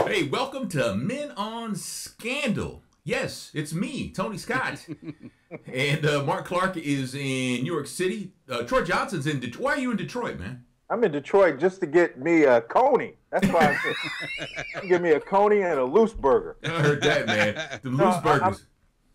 Hey, welcome to Men on Scandal. Yes, it's me, Tony Scott. And Mark Clark is in New York City. Troy Johnson's in Detroit. Why are you in Detroit, man? I'm in Detroit just to get me a coney. That's why I'm give me a coney and a loose burger. I heard that, man. The loose burgers.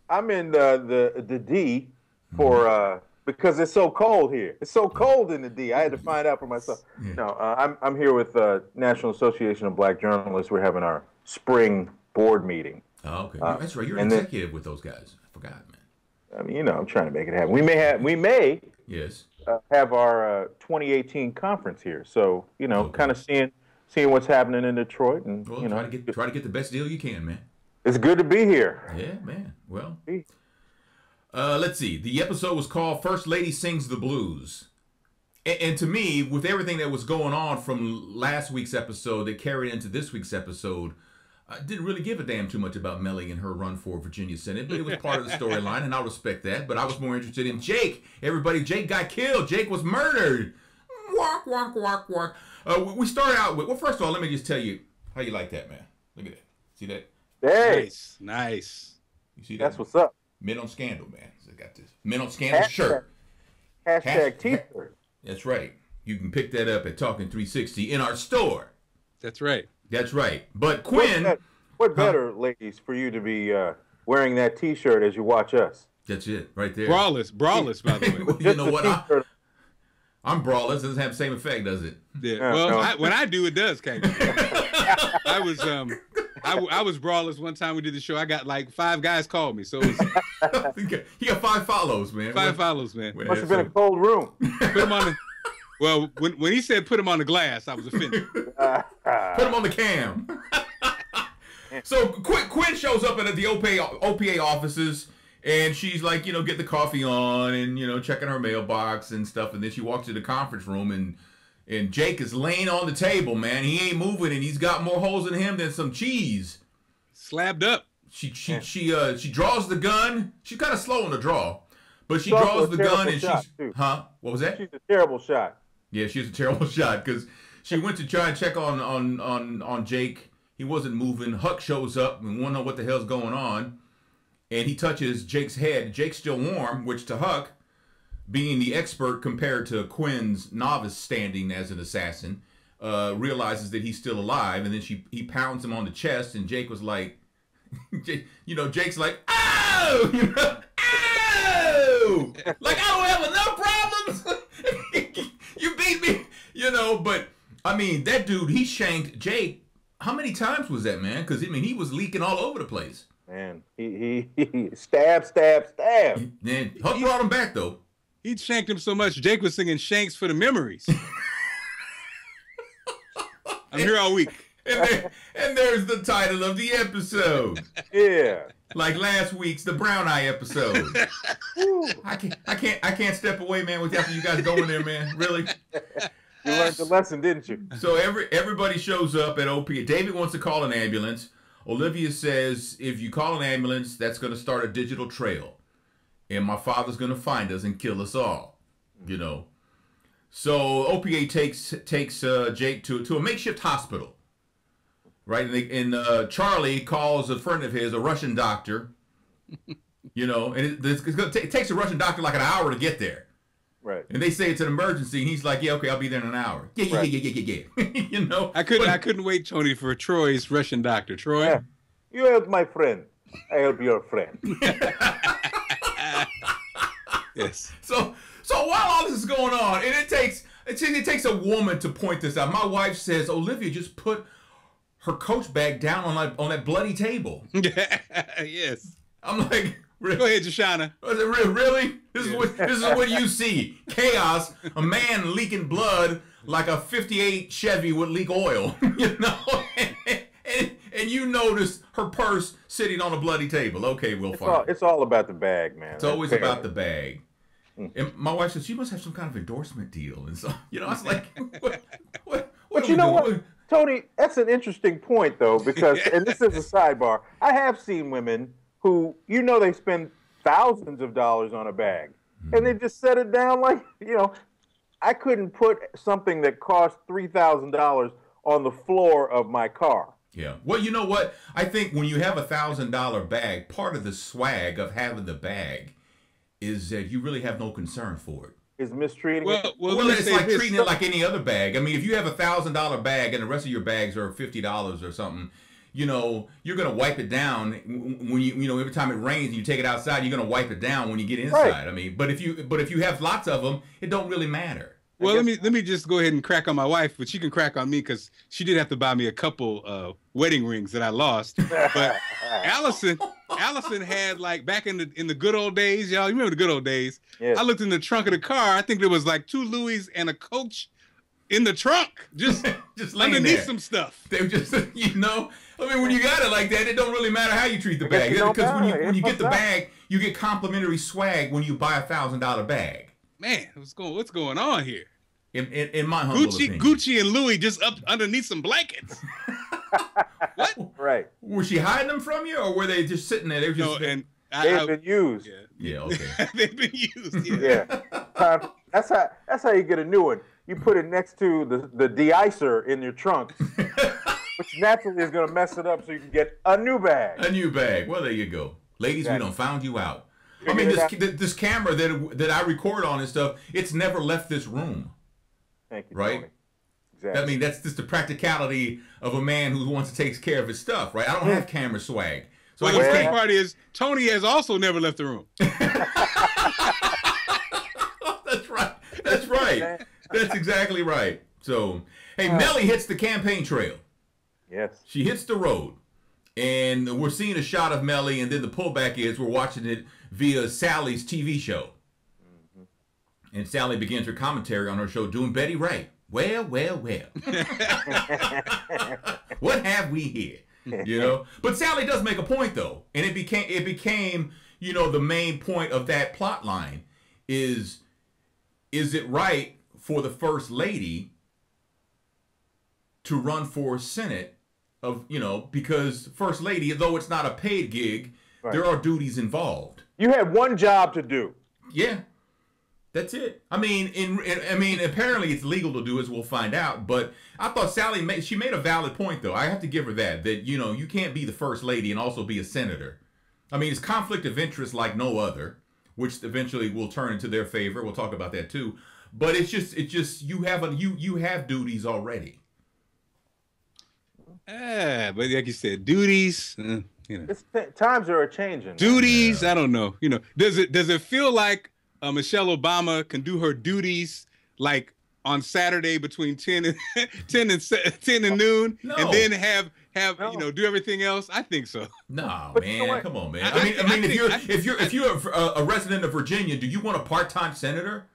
I'm in the D for because it's so cold here. It's so cold in the D. I had to find out for myself. Yeah. No, I'm here with National Association of Black Journalists. We're having our spring board meeting. Oh, okay. That's right. You're an executive with those guys. I forgot, man. I mean, I'm trying to make it happen. We may Yes. have our 2018 conference here. So, kind of seeing what's happening in Detroit, and Well, try to get the best deal you can, man. it's good to be here. Yeah, man. Well, let's see. The episode was called First Lady Sings the Blues. And to me, with everything that was going on from last week's episode that carried into this week's episode, I didn't really give a damn too much about Mellie and her run for Virginia Senate, but it was part of the storyline, and I respect that. But I was more interested in Jake. Jake got killed. Jake was murdered. Walk, walk, walk, walk. We started out with, well, first of all, let me just tell you how you like that, man. Look at that. See that? Hey, Nice. You see that? that's what's up. Men on Scandal, man. So I got this Men on Scandal shirt. Hashtag T-shirt. That's right. You can pick that up at Talking 360 in our store. That's right. That's right. But Quinn... What better, ladies, for you to be wearing that T-shirt as you watch us? That's it, right there. Braless, by the way. You know what? I'm braless. Doesn't have the same effect, does it? Yeah. Well, when I do, it does, kind of. I was braless one time we did the show. I got like 5 guys called me, so it was, he got 5 follows, man. 5 follows, man. Must have been a cold room. Put him on the. Well, when he said put him on the glass, I was offended. Put him on the cam. So Quinn shows up at the OPA offices, and she's like, get the coffee on, and checking her mailbox and stuff, and then she walks to the conference room, and Jake is laying on the table, man. He ain't moving, and he's got more holes in him than some cheese. Slabbed up. She draws the gun. She's kind of slow on the draw, but she draws the gun, and what was that? She's a terrible shot. Yeah, she's a terrible shot because she went to try and check on Jake. He wasn't moving. Huck shows up and won't know what the hell's going on. And he touches Jake's head. Jake's still warm, which to Huck, being the expert compared to Quinn's novice standing as an assassin, realizes that he's still alive. And then he pounds him on the chest, and Jake was like, Jake's like, oh! Oh! Like, I don't have enough problems! You beat me! But, I mean, that dude, he shanked Jake. How many times was that, man? Because, he was leaking all over the place. Man, he stab. Man, Huck brought him back, though. He shanked him so much, Jake was singing Shanks for the Memories. I'm here all week. And there's the title of the episode. Yeah. Like last week's, the Brown Eye episode. I can't step away, man, after you guys go in there, man. Really? You learned the lesson, didn't you? So everybody shows up at OPA. David wants to call an ambulance. Olivia says, if you call an ambulance, that's going to start a digital trail. And my father's going to find us and kill us all. So OPA takes Jake to a makeshift hospital. Right? And Charlie calls a friend of his, a Russian doctor. And it takes a Russian doctor like an hour to get there. Right. And they say it's an emergency, and he's like, yeah, okay, I'll be there in an hour. Yeah. I couldn't wait, Tony, for Troy's Russian doctor. Troy? Yeah. You help my friend. I help your friend. Yes. So while all this is going on, and it takes a woman to point this out. My wife says, Olivia, just put her coach bag down on that bloody table. Yes. I'm like, really? Go ahead, Joshana. I said, really? This is what you see. Chaos. A man leaking blood like a 58 Chevy would leak oil. And you notice her purse sitting on a bloody table. Okay, we'll find it. It's all about the bag, man. It's always about the bag. And my wife says, she must have some kind of endorsement deal. And so, I was like, what But you know what, Tony, that's an interesting point, though, because, and this is a sidebar, I have seen women who, they spend thousands of dollars on a bag, and they just set it down like, I couldn't put something that cost $3,000 on the floor of my car. Yeah. Well, you know what? I think when you have $1,000 bag, part of the swag of having the bag is that you really have no concern for it. Is mistreating Well, it? well, Well, let me it's say like this. treating it like any other bag. I mean, if you have $1,000 bag and the rest of your bags are $50 or something, you know, you're gonna wipe it down when you know every time it rains and you take it outside, you're gonna wipe it down when you get inside. Right. I mean, but if you have lots of them, it don't really matter. Well, let me just go ahead and crack on my wife, but she can crack on me because she did have to buy me a couple wedding rings that I lost. But Allison had, like, back in the good old days, y'all. You remember the good old days? Yes. I looked in the trunk of the car. I think there was like 2 Louis and a Coach in the trunk, just laying underneath there. some stuff. They just, you know, I mean, when you got it like that, it don't really matter how you treat the bag, you don't because matter. when you get the What's bag, you get complimentary swag when you buy $1,000 bag. Man, what's going on here? In my humble opinion. Gucci and Louis just up underneath some blankets. What? Right. Was she hiding them from you, or were they just sitting there? They were just No, and They've been used. yeah, okay. they've been used. Yeah. Yeah. That's how you get a new one. You put it next to the de-icer in your trunk, which naturally is going to mess it up so you can get a new bag. A new bag. Well, there you go. Ladies, we done found you out. I Figured mean, it out. this camera that I record on and stuff, it's never left this room. Thank you, Right? Tony. Exactly. I mean, that's just the practicality of a man who wants to take care of his stuff, right? I don't have camera swag. So Well, I the just funny can't. part is Tony has also never left the room. That's right. That's right. That's exactly right. So, hey, Mellie hits the campaign trail. Yes. She hits the road. And we're seeing a shot of Mellie, and then the pullback is we're watching it via Sally's TV show. And Sally begins her commentary on her show, doing Betty right. Well, well, well. What have we here? You know? But Sally does make a point, though. And it became, you know, the main point of that plot line is it right for the First Lady to run for Senate of, you know, because First Lady, though it's not a paid gig, Right. there are duties involved. You had one job to do. Yeah. That's it. I mean, apparently it's legal to do, as we'll find out. But I thought Sally made a valid point, though. I have to give her that you know, you can't be the First Lady and also be a senator. I mean, it's conflict of interest like no other, which eventually will turn into their favor. We'll talk about that too. But it's just you have duties already. But like you said, duties. You know, Times are changing. duties. I don't know. You know, does it feel like Michelle Obama can do her duties like on Saturday between 10 and 10 and noon, No. and then have No. you know, do everything else? I think so. No, But you know man, what? come on, man. I think- if you're a resident of Virginia, do you want a part-time senator?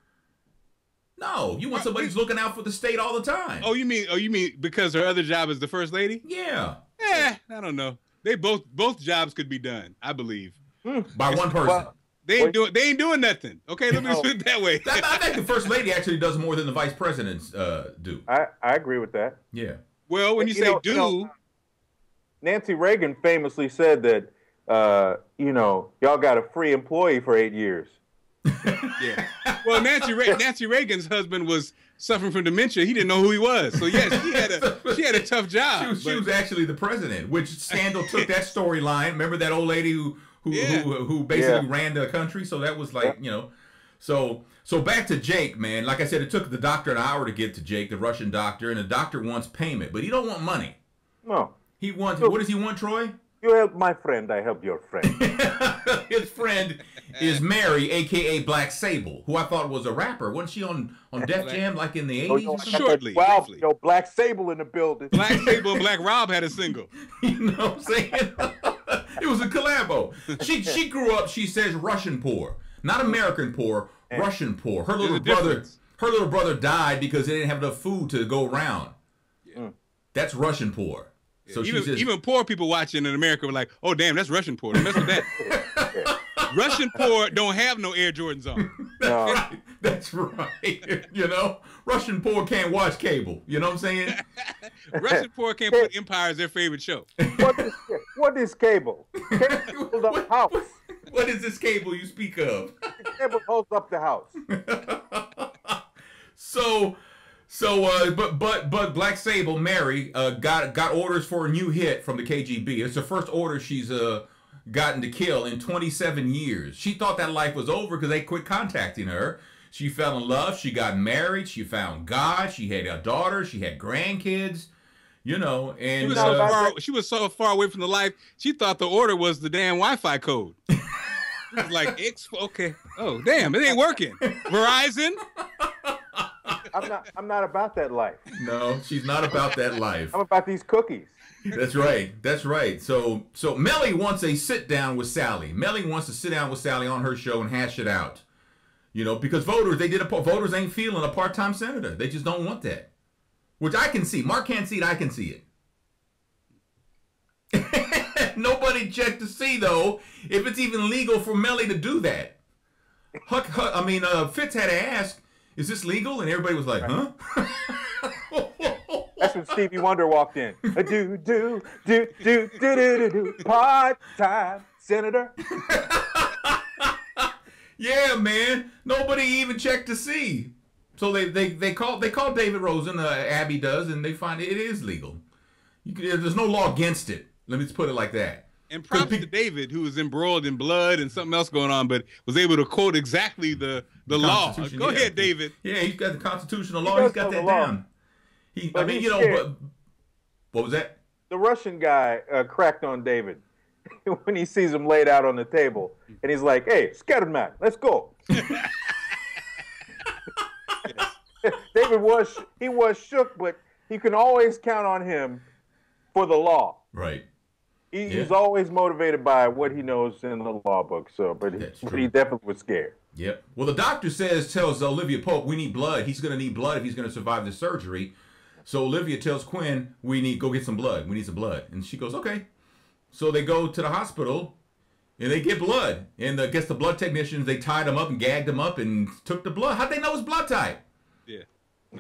No, you want somebody who's looking out for the state all the time. Oh, you mean because her other job is the First Lady? Yeah, I don't know. They both jobs could be done, I believe. by one person. Well, They ain't doing nothing. Okay, let me just put it that way. I think the First Lady actually does more than the Vice Presidents do. I agree with that. Yeah. Well, when you You say know- do, you know, Nancy Reagan famously said that, you know, y'all got a free employee for 8 years. yeah. Well, Nancy Reagan's husband was suffering from dementia. He didn't know who he was. So yes, she had a tough job. She was actually the president, which Scandal took that storyline. Remember that old lady who basically ran the country? So that was like, you know. So back to Jake, man. Like I said, it took the doctor an hour to get to Jake, the Russian doctor, and the doctor wants payment, but he don't want money. No. He wants, what does he want, Troy? You help my friend, I help your friend. His friend is Mary, a.k.a. Black Sable, who I thought was a rapper. Wasn't she on Def Jam like in the 80s? yo, or something? Shortly, Wow, briefly. yo, Black Sable in the building. Black Sable and Black Rob had a single. You know what I'm saying? It was a collabo. She grew up, she says, Russian poor. Not American poor, Russian poor. Her little brother died because they didn't have enough food to go around. Yeah. That's Russian poor. So Even poor people watching in America were like, "Oh, damn, that's Russian poor. Don't mess with that." Russian poor don't have no Air Jordans on. No. That's right. You know, Russian poor can't watch cable. You know what I'm saying? Russian poor can't put Empire as their favorite show. What is cable? Cable holds up the house. What is this cable you speak of? Cable holds up the house. So, but Black Sable, Mary, got orders for a new hit from the KGB. It's the first order she's gotten to kill in 27 years. She thought that life was over because they quit contacting her. She fell in love. She got married. She found God. She had a daughter. She had grandkids. You know, and she was so far away from the life. She thought the order was the damn Wi-Fi code. Like okay. Oh damn, it ain't working. Verizon. I'm not about that life. No, she's not about that life. I'm about these cookies. That's right. That's right. So Mellie wants a sit down with Sally. Mellie wants to sit down with Sally on her show and hash it out. You know, because voters ain't feeling a part-time senator. They just don't want that. Which I can see. Mark can't see it. I can see it. Nobody checked to see though if it's even legal for Mellie to do that. Fitz had to ask, "Is this legal?" And everybody was like, "Huh?" That's when Stevie Wonder walked in. Do part-time senator. Yeah, man. Nobody even checked to see. So they call David Rosen, Abby does, and they find it is legal. There's no law against it. Let me just put it like that. And props to David, who was embroiled in blood and something else going on, but was able to quote exactly the law. Go ahead, David. Yeah, he's got the constitutional law. He's got that down. What was that? The Russian guy cracked on David when he sees him laid out on the table, and he's like, "Hey, scattered man, let's go." David was shook, but he can always count on him for the law. Right. He's always motivated by what he knows in the law book. So, but he definitely was scared. Yep. Well, the doctor tells Olivia Pope, we need blood. He's going to need blood if he's going to survive the surgery. So Olivia tells Quinn, go get some blood. We need some blood. And she goes, okay. So they go to the hospital and they get blood. And I guess the blood technicians, they tied him up and gagged him up and took the blood. How'd they know his blood type? Yeah.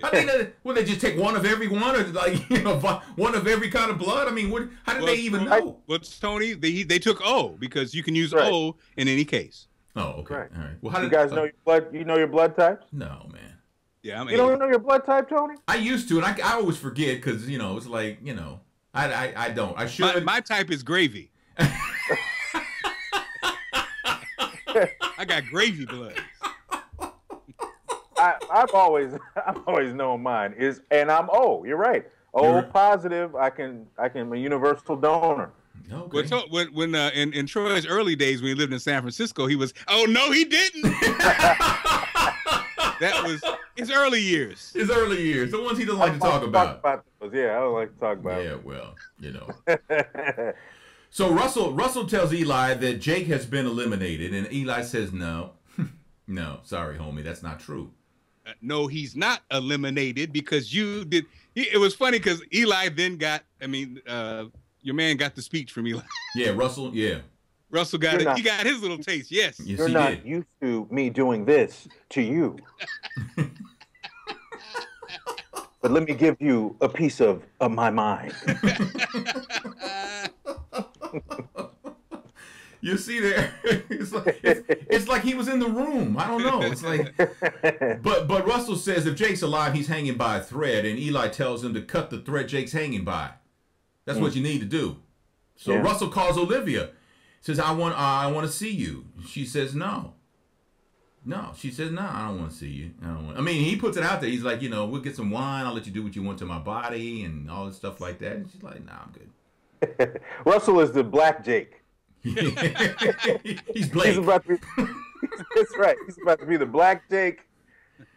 How they know? Will they just take one of every one, or one of every kind of blood? I mean, how did they even know? Well, Tony, they took O because you can use O in any case. Oh, okay. Right. All right. Well, how you guys know your blood? You know your blood types? No, man. Yeah, you don't know your blood type, Tony? I used to, and I always forget because it's like I don't. I should. My type is gravy. I got gravy blood. I've always known mine is, and I'm O. You're right. O positive. I'm a universal donor. Okay. When in Troy's early days when he lived in San Francisco, he was. Oh no, he didn't. That was his early years. His early years, the ones he doesn't like to talk about. Yeah, I don't like to talk about. Yeah, well, So Russell tells Eli that Jake has been eliminated, and Eli says no. No, sorry, homie, that's not true. No, he's not eliminated because you did. It was funny because Eli then got. Your man got the speech from Eli. Yeah, Russell. Yeah, Russell got it. He got his little taste. Yes. Yes, you're not used to me doing this to you. But let me give you a piece of my mind. You see there, it's like he was in the room. I don't know. It's like, but Russell says if Jake's alive, he's hanging by a thread, and Eli tells him to cut the thread Jake's hanging by. That's what you need to do. So Russell calls Olivia, says, I want to see you. She says no. No, she says no. I don't want to see you. He puts it out there. He's like, we'll get some wine. I'll let you do what you want to my body and all this stuff like that. And she's like, nah, I'm good. Russell is the black Jake. He's Blake. That's right. He's about to be the black Jake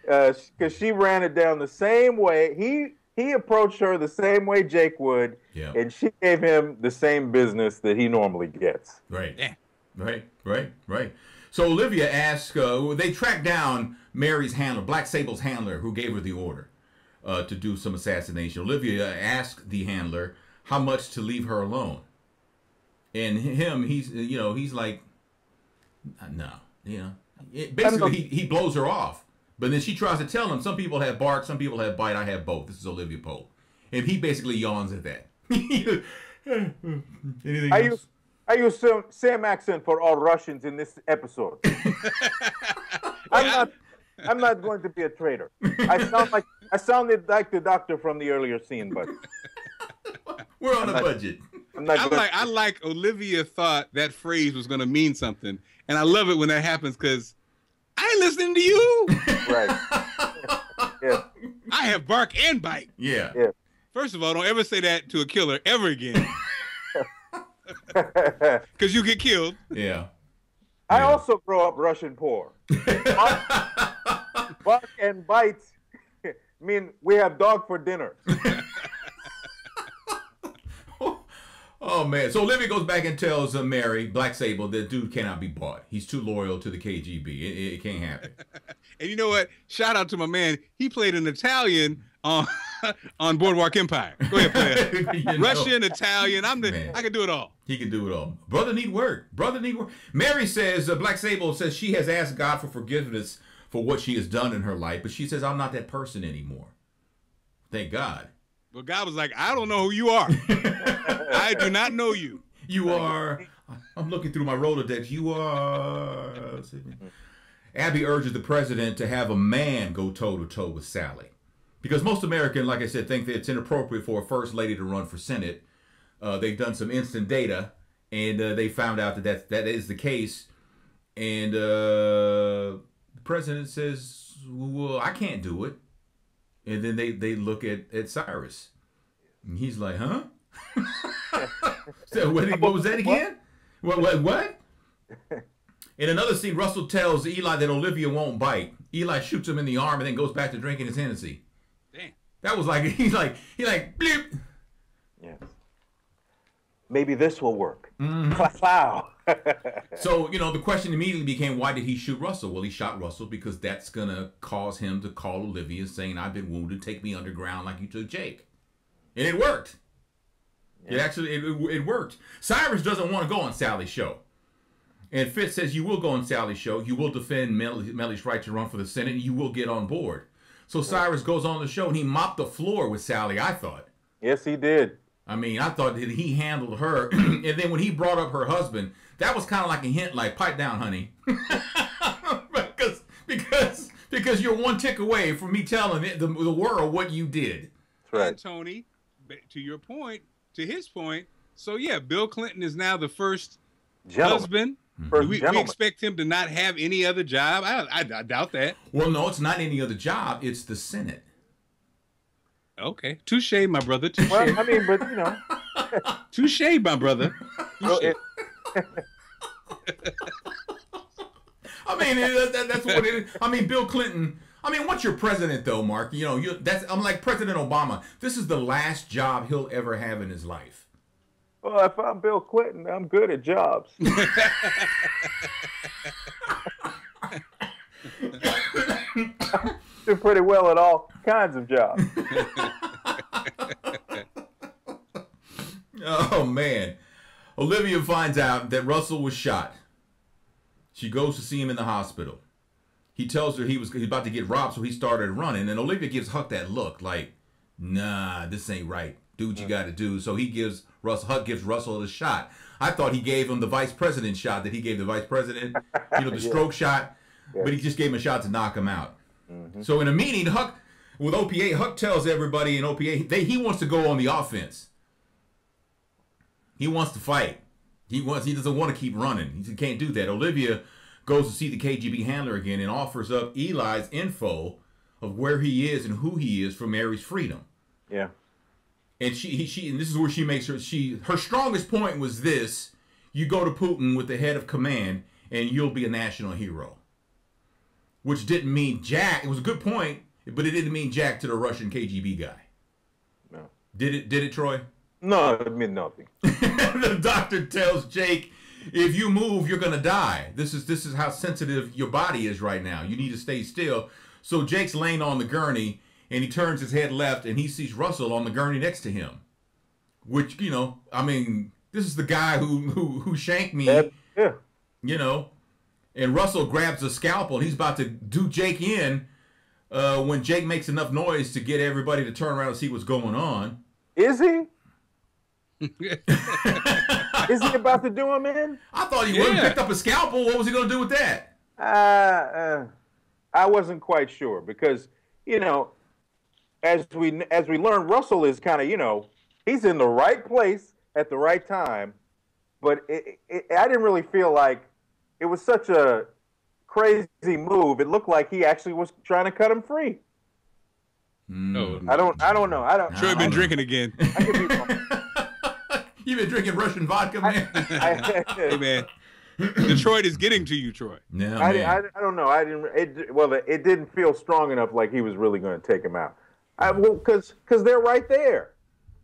because she ran it down the same way. He approached her the same way Jake would, and she gave him the same business that he normally gets. Right. Yeah. Right. So Olivia asks, they track down Mary's handler, Black Sable's handler, who gave her the order to do some assassination. Olivia asks the handler how much to leave her alone. And he's like, no, basically he blows her off. But then she tries to tell him, some people have bark, some people have bite, I have both. This is Olivia Pope. And he basically yawns at that. Anything else? I use same accent for all Russians in this episode. I'm not going to be a traitor. I I sounded like the doctor from the earlier scene, but we're on a budget. I like Olivia thought that phrase was going to mean something, and I love it when that happens because I ain't listening to you. Right. Yeah. I have bark and bite. Yeah. Yeah. First of all, don't ever say that to a killer ever again, because you get killed. Yeah. I also grow up Russian poor. Bark and bite mean we have dog for dinner. Oh man! So Olivia goes back and tells Mary, Black Sable, that dude cannot be bought. He's too loyal to the KGB. It can't happen. And you know what? Shout out to my man. He played an Italian on Boardwalk Empire. Go ahead, play Russian, Italian. I can do it all. He can do it all. Brother need work. Brother need work. Mary says, Black Sable says she has asked God for forgiveness for what she has done in her life, but she says, I'm not that person anymore. Thank God. Well, God was like, I don't know who you are. I do not know you. You are, I'm looking through my Rolodex. You are. Abby urges the president to have a man go toe-to-toe with Sally. Because most Americans, like I said, think that it's inappropriate for a first lady to run for Senate. They've done some instant data, and they found out that that is the case. And the president says, well, I can't do it. And then they look at Cyrus. And he's like, huh? So what was that again? What? In another scene, Russell tells Eli that Olivia won't bite. Eli shoots him in the arm and then goes back to drinking his Hennessy. Damn. That was like, he like, bleep. Yes. Maybe this will work. Mm-hmm. Wow. So, the question immediately became, why did he shoot Russell? Well, he shot Russell because that's going to cause him to call Olivia saying, I've been wounded, take me underground like you took Jake. And it worked. Yeah. It worked. Cyrus doesn't want to go on Sally's show. And Fitz says, you will go on Sally's show. You will defend Mellie's right to run for the Senate. And you will get on board. So Cyrus goes on the show and he mopped the floor with Sally, I thought. Yes, he did. I mean, I thought that he handled her. And then when he brought up her husband, that was kind of like a hint, like, pipe down, honey. because you're one tick away from me telling the world what you did. That's right. And Tony, to his point, so yeah, Bill Clinton is now the first husband. We expect him to not have any other job. I doubt that. Well, no, it's not any other job. It's the Senate. Okay. Touche, my brother. Touche. Well, I mean, but, Touche, my brother. Touche. I mean, that's what it is. I mean, Bill Clinton. I mean, once you're president, though, Mark, I'm like President Obama. This is the last job he'll ever have in his life. Well, if I'm Bill Clinton, I'm good at jobs. Do pretty well at all kinds of jobs. Oh, man. Olivia finds out that Russell was shot. She goes to see him in the hospital. He tells her he's about to get robbed, so he started running. And Olivia gives Huck that look like, nah, this ain't right. Do what you got to do. So Huck gives Russell a shot. I thought he gave him the vice president shot that he gave the vice president, the stroke shot. Yeah. But he just gave him a shot to knock him out. Mm-hmm. So in a meeting, with OPA, Huck tells everybody in OPA he wants to go on the offense. He wants to fight. He doesn't want to keep running. He can't do that. Olivia goes to see the KGB handler again and offers up Eli's info of where he is and who he is for Mary's freedom. Yeah. And she and this is where she makes her strongest point was this: you go to Putin with the head of command and you'll be a national hero. Which didn't mean jack. It was a good point, but it didn't mean jack to the Russian KGB guy. No. Did it, Troy? No, it meant nothing. The doctor tells Jake, if you move, you're gonna die. This is how sensitive your body is right now. You need to stay still. So Jake's laying on the gurney and he turns his head left and he sees Russell on the gurney next to him. Which, I mean, this is the guy who shanked me. Yeah. And Russell grabs a scalpel and he's about to do Jake in when Jake makes enough noise to get everybody to turn around and see what's going on. Is he? Is he about to do him in? I thought he would have picked up a scalpel. What was he going to do with that? I wasn't quite sure because, as we learn, Russell is kind of, he's in the right place at the right time, but I didn't really feel like it was such a crazy move. It looked like he actually was trying to cut him free. No, I don't know. Troy been drinking again. I could be wrong. You been drinking Russian vodka, man? Hey, man. Detroit is getting to you, Troy. Yeah, I don't know. It didn't feel strong enough like he was really going to take him out. Because they're right there.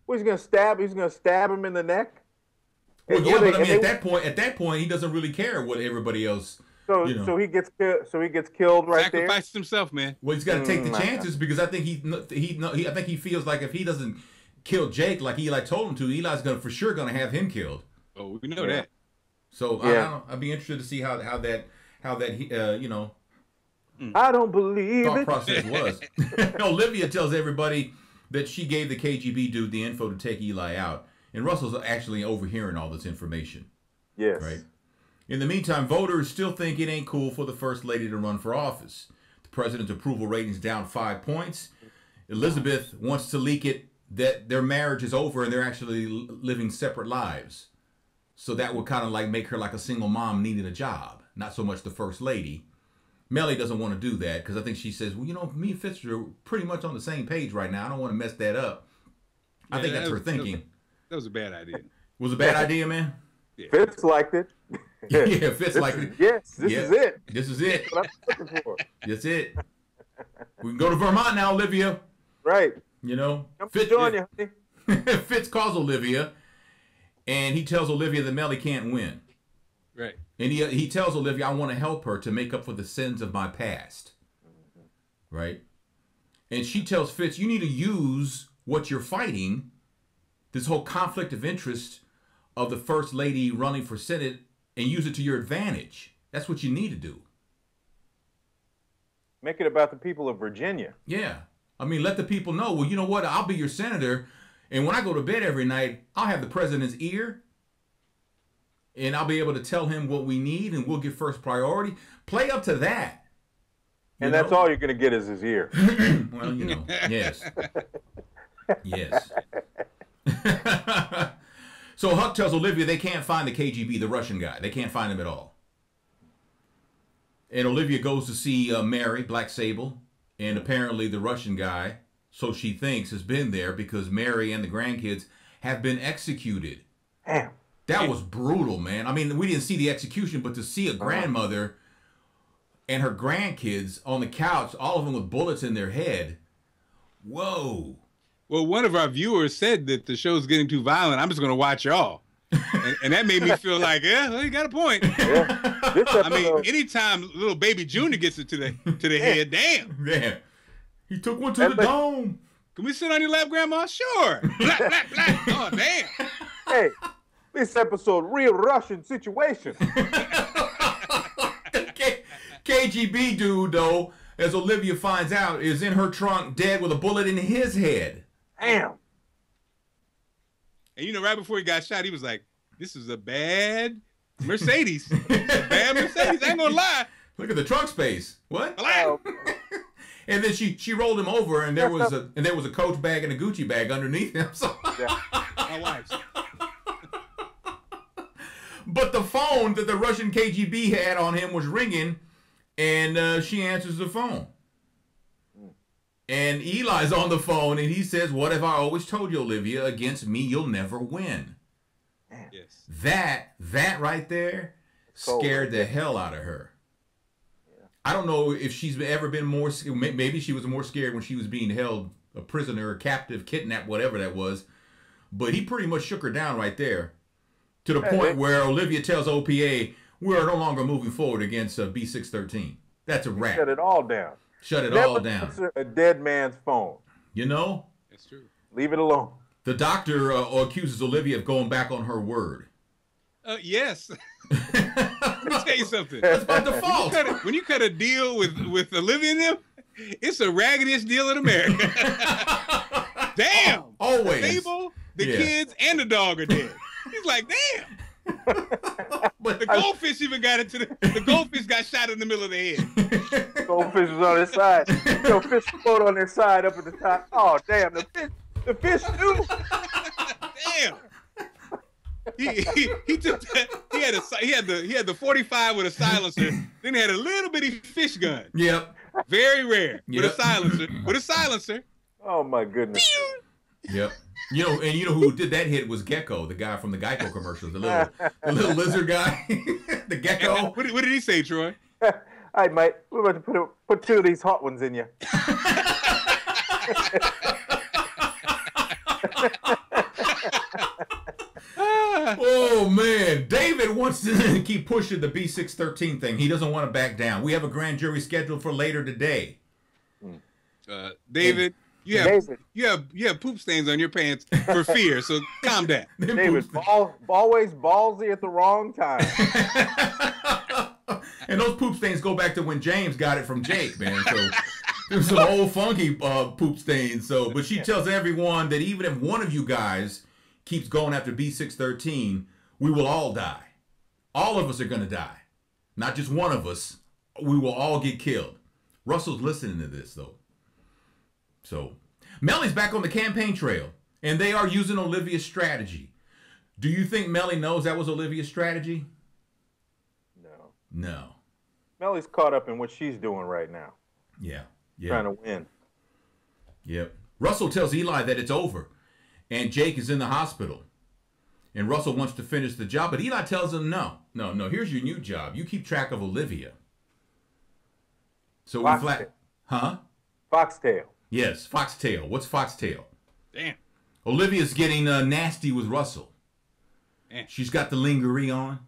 He's going to stab him in the neck. Well, yeah, but I mean, at that point, he doesn't really care what everybody else. So he gets killed right there. Sacrificed himself, man. Well, he's got to take the chances because I think I think he feels like if he doesn't kill Jake like Eli told him to, Eli's for sure gonna have him killed. Oh, we know that. So I'd be interested to see how that I don't believe thought it. process was. Olivia tells everybody that she gave the KGB dude the info to take Eli out, and Russell's actually overhearing all this information. Yes. Right. In the meantime, voters still think it ain't cool for the first lady to run for office. The president's approval rating's down 5 points. Elizabeth wants to leak it that their marriage is over and they're actually living separate lives. So that would kind of like make her like a single mom needing a job, not so much the first lady. Mellie doesn't want to do that because I think she says, well, me and Fitz are pretty much on the same page right now. I don't want to mess that up. I think that's her thinking. That was a bad idea. Was a bad idea, man? Yeah. Fitz liked it. Yeah, Fitz liked it. Yes, this is it. This is it. That's what I'm looking for. That's it. We can go to Vermont now, Olivia. Right. Fitz, join you, honey. Fitz calls Olivia, and he tells Olivia that Mellie can't win. Right. And he tells Olivia, I want to help her to make up for the sins of my past. Right? And she tells Fitz, you need to use what you're fighting, this whole conflict of interest of the first lady running for Senate, and use it to your advantage. That's what you need to do. Make it about the people of Virginia. Yeah. I mean, let the people know, well, you know what? I'll be your senator. And when I go to bed every night, I'll have the president's ear. And I'll be able to tell him what we need, and we'll get first priority. Play up to that. And that's all you're going to get is his ear. Well, yes. Yes. So Huck tells Olivia they can't find the KGB, the Russian guy. They can't find him at all. And Olivia goes to see Mary, Black Sable, and apparently the Russian guy, so she thinks, has been there because Mary and the grandkids have been executed. Damn. That was brutal, man. I mean, we didn't see the execution, but to see a grandmother and her grandkids on the couch, all of them with bullets in their head, whoa. Well, one of our viewers said that the show's getting too violent. I'm just going to watch y'all. and that made me feel like, well, you got a point. Yeah. I mean, anytime little baby Junior gets it to the head, damn. Man, he took one to the dome. Can we sit on your lap, Grandma? Sure. Black, black, black. Oh, damn. Hey, this episode, real Russian situation. KGB dude, though, as Olivia finds out, is in her trunk dead with a bullet in his head. Damn. And right before he got shot, he was like, this is a bad Mercedes. It's a bad Mercedes. I ain't gonna lie. Look at the trunk space. What? Oh. And then she rolled him over, and there was a Coach bag and a Gucci bag underneath him. So My wife's. But the phone that the Russian KGB had on him was ringing, and she answers the phone. And Eli's on the phone, and he says, what have I always told you, Olivia? Against me, you'll never win. Yes. That right there scared the hell out of her. Yeah. I don't know if she's ever been more scared. Maybe she was more scared when she was being held a prisoner, captive, kidnapped, whatever that was. But he pretty much shook her down right there to the point where Olivia tells OPA, we're no longer moving forward against B613. That's a wrap. Shut it all down. Shut it all down. Answer a dead man's phone. That's true. Leave it alone. The doctor accuses Olivia of going back on her word. Yes. Let me tell you something. That's by default. When you cut a deal with Olivia and them, it's the raggediest deal in America. Damn. Always. Sable, the kids, and the dog are dead. He's like, damn. But the goldfish even got into the goldfish got shot in the middle of the head. Goldfish was on their side. Fish float on their side up at the top. Oh damn, the fish too. Damn. He took that. He had the 45 with a silencer. Then he had a little bitty fish gun. Yep. Very rare. With a silencer. With a silencer. Oh my goodness. Yep. You know who did that hit was Gecko, the guy from the Geico commercials, the little lizard guy, the Gecko. What did he say, Troy? All right, mate. We're about to put two of these hot ones in you. Oh man, David wants to keep pushing the B613 thing. He doesn't want to back down. We have a grand jury scheduled for later today. David. You have poop stains on your pants for fear, so calm down. David, always ballsy at the wrong time. And those poop stains go back to when James got it from Jake, man. So there's some old funky poop stains. So, but she tells everyone that even if one of you guys keeps going after B613, we will all die. All of us are gonna die. Not just one of us. We will all get killed. Russell's listening to this though. So, Mellie's back on the campaign trail, and they are using Olivia's strategy. Do you think Mellie knows that was Olivia's strategy? No. No. Mellie's caught up in what she's doing right now. Yeah. Trying to win. Yep. Russell tells Eli that it's over, and Jake is in the hospital. And Russell wants to finish the job, but Eli tells him, no, here's your new job. You keep track of Olivia. So we Foxtail. Yes, Foxtail. What's Foxtail? Damn. Olivia's getting nasty with Russell. Damn. She's got the lingerie on.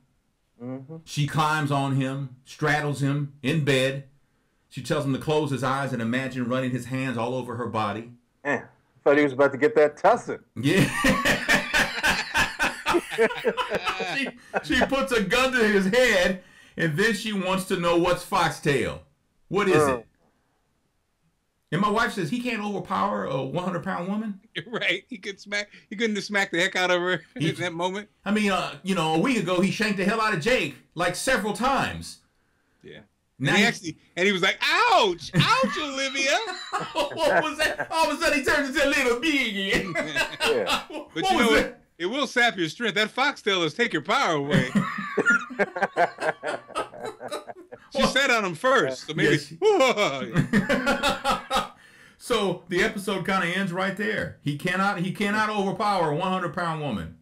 Mm-hmm. She climbs on him, straddles him in bed. She tells him to close his eyes and imagine running his hands all over her body. Thought he was about to get that tussin. Yeah. she puts a gun to his head, and then she wants to know what's Foxtail. What is it? And my wife says he can't overpower a 100-pound woman. Right. He couldn't have smacked the heck out of her in that moment. I mean, a week ago he shanked the hell out of Jake like several times. Yeah. Now he was like, "Ouch, ouch, Olivia." What was that? All of a sudden he turns into a little bee again. Yeah. But you know what? It will sap your strength. That foxtail is take your power away. She sat on him first, so maybe. So the episode kind of ends right there. He cannot overpower a 100-pound woman.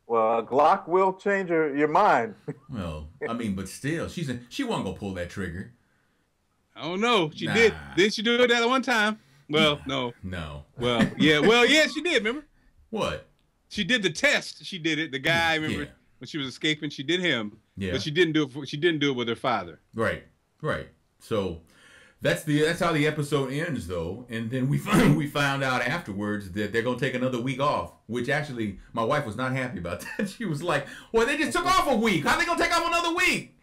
Well, a Glock will change your mind. Well, I mean, but still, she wasn't gonna pull that trigger. I don't know. She did. Didn't she do it that one time? Well, no. No. Well, yeah. Well, yeah, she did. Remember? What? She did the test. She did it. The guy, remember, when she was escaping, she did him. Yeah. But she didn't do it. She didn't do it with her father. Right. So that's how the episode ends, though. And then we found out afterwards that they're gonna take another week off, which actually my wife was not happy about that. She was like, "Well, they just took off a week. How are they gonna take off another week?"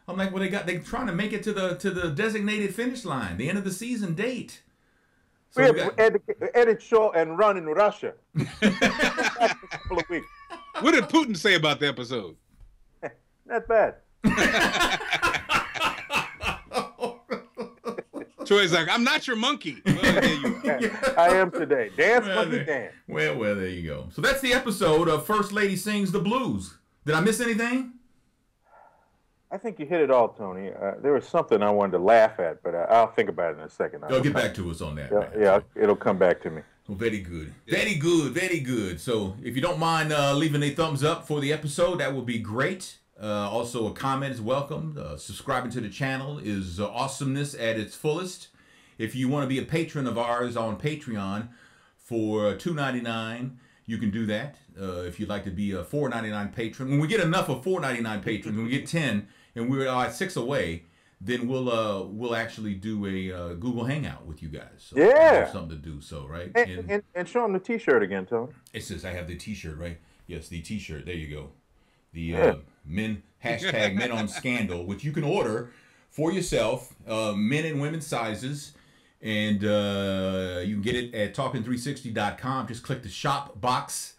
I'm like, "Well, they're trying to make it to the designated finish line, the end of the season date." So we have to edit show and run in Russia. A couple of weeks. What did Putin say about the episode? Not bad. Troy's like, "I'm not your monkey." Well, there you go. I am today. Dance, monkey, dance. Well, there you go. So that's the episode of First Lady Sings the Blues. Did I miss anything? I think you hit it all, Tony. There was something I wanted to laugh at, but I'll think about it in a second. You'll get back to us on that. Yeah, it'll come back to me. Well, very good. Very good. Very good. So if you don't mind leaving a thumbs up for the episode, that would be great. Also, a comment is welcome. Subscribing to the channel is awesomeness at its fullest. If you want to be a patron of ours on Patreon for $2.99, you can do that. If you'd like to be a $4.99 patron, when we get enough of $4.99 patrons, when we get 10, and we're at 6 away, then we'll actually do a Google Hangout with you guys. So yeah, something to do. So right, and show them the T-shirt again, Tony. It says I have the T-shirt, right? Yes, the T-shirt. There you go. The men #Men on Scandal, which you can order for yourself, men and women sizes, and you can get it at talking360.com. Just click the shop box,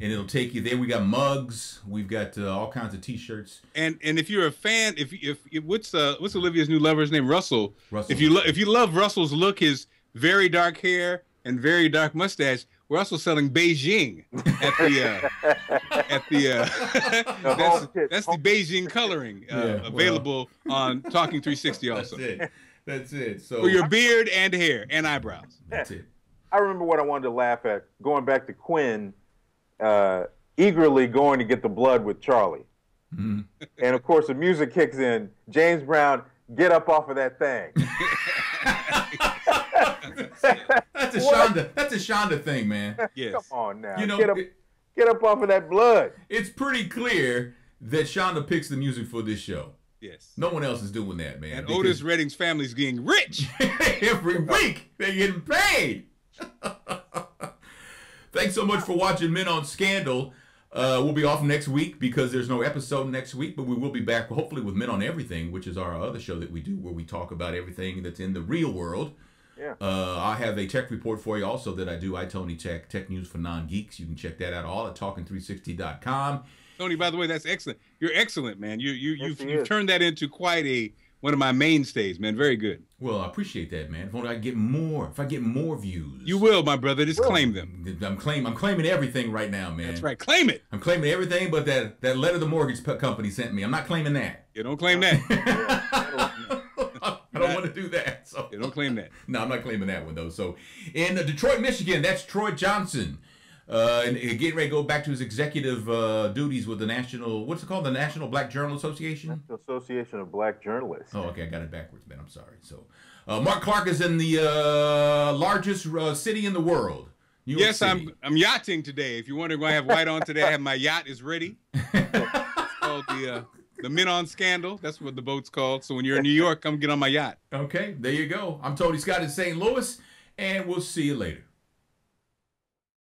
and it'll take you there. We got mugs. We've got all kinds of T-shirts. And if you're a fan, if what's Olivia's new lover's name? Russell. Russell. If you love Russell's look, his very dark hair and very dark mustache, we're also selling Beijing at the that's the Beijing coloring available on Talking 360 also. That's it. So for your beard and hair and eyebrows. That's it. I remember what I wanted to laugh at, going back to Quinn, eagerly going to get the blood with Charlie. Mm-hmm. And of course the music kicks in. James Brown, get up off of that thing. That's a Shonda thing, man. Yes. Come on now. You know, get up off of that blood. It's pretty clear that Shonda picks the music for this show. Yes. No one else is doing that, man. And Otis Redding's family's getting rich. Every week they're getting paid. Thanks so much for watching Men on Scandal. We'll be off next week because there's no episode next week, but we will be back hopefully with Men on Everything, which is our other show that we do where we talk about everything that's in the real world. Yeah. I have a tech report for you also that I do. Tony Tech news for non-geeks. You can check that out all at talking360.com. Tony, by the way, that's excellent. You're excellent, man. You've turned that into quite one of my mainstays, man. Very good. Well, I appreciate that, man. If only I get more. If I get more views, you will, my brother. Just claim them. I'm claiming everything right now, man. That's right. Claim it. I'm claiming everything, but that letter the mortgage company sent me, I'm not claiming that. You don't claim that. I don't want to do that. So you don't claim that. No, I'm not claiming that one though. So in Detroit, Michigan, that's Troy Johnson. And getting ready to go back to his executive duties with the what's it called? The National Black Journal Association? National Association of Black Journalists. Oh, okay. I got it backwards, man. I'm sorry. So Mark Clark is in the largest city in the world. New York City. I'm yachting today. If you're wondering why I have white on today, I have my yacht is ready. It's called the Men on Scandal. That's what the boat's called. So when you're in New York, come get on my yacht. Okay. There you go. I'm Tony Scott in St. Louis, and we'll see you later.